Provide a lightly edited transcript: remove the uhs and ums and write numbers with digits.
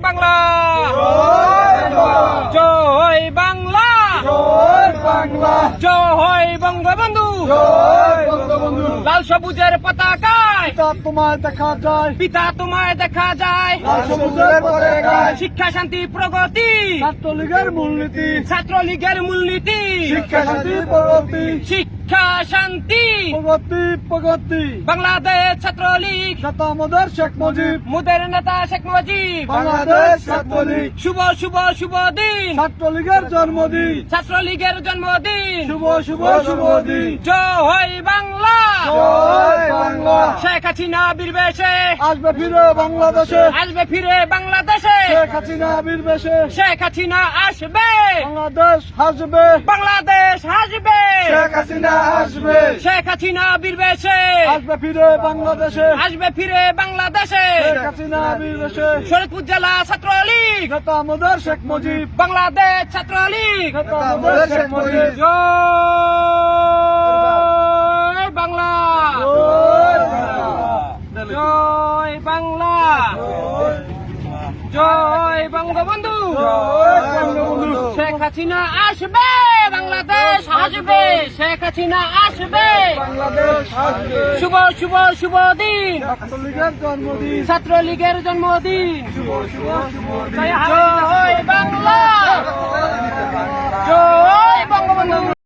বাংলা, জয় বাংলা, জয় বঙ্গবন্ধু, লাল সবুজের পতাকায় তোমায় দেখা যায়, পিতা তোমায় দেখা যায়। লাল সবুজের পতাকায় শিক্ষা শান্তি প্রগতি, ছাত্রলীগের মূলনীতি, ছাত্রলীগের মূলনীতি, শিক্ষা শান্তি প্রগতি, শিক্ষা শান্তি প্রগতি প্রগতি। বাংলাদেশ ছাত্রলীগ, নেতামদের শেখ মুজিব, মুদের নেতা শেখ মুজিব, বাংলাদেশ ছাত্রলীগ, শুভ শুভ শুভ দিন, ছাত্রলীগের জন্মদিন, ছাত্রলীগের জন্মদিন। শুভ শুভ শুভ দিন। জয় বাংলা, জয় বাংলা। শেখ হাসিনা বীর বেশে আসবে ফিরে বাংলাদেশে, আসবে ফিরে বাংলাদেশে, শেখ হাসিনা বীর বেশে, শেখ হাসিনা আসবে, বাংলাদেশ হাসবে, বাংলাদেশ হাসবে, শেখ হাসিনা আসবে, শেখ হাসিনা বীর বেশে আসবে ফিরে বাংলাদেশে, আসবে ফিরে বাংলাদেশে। শেখ হাসিনা বীর বেশে, শরীয়তপুর জেলা ছাত্রলীগ, নেতামদের শেখ মুজিব, বাংলাদেশ ছাত্রলীগ, নেতামদের শেখ মুজিব। জয় বাংলা, জয় বাংলা, জয় বঙ্গবন্ধু, শেখ হাসিনা আসবে, বাংলাদেশ আসবে, শেখ হাসিনা আসবে, বাংলাদেশ আসবে। শুভ শুভ শুভ দিন, ছাত্রলীগের জন্মদিন, ছাত্রলীগের জন্মদিন। শুভ শুভ শুভ দিন। জয় বাংলা, জয় বঙ্গবন্ধু।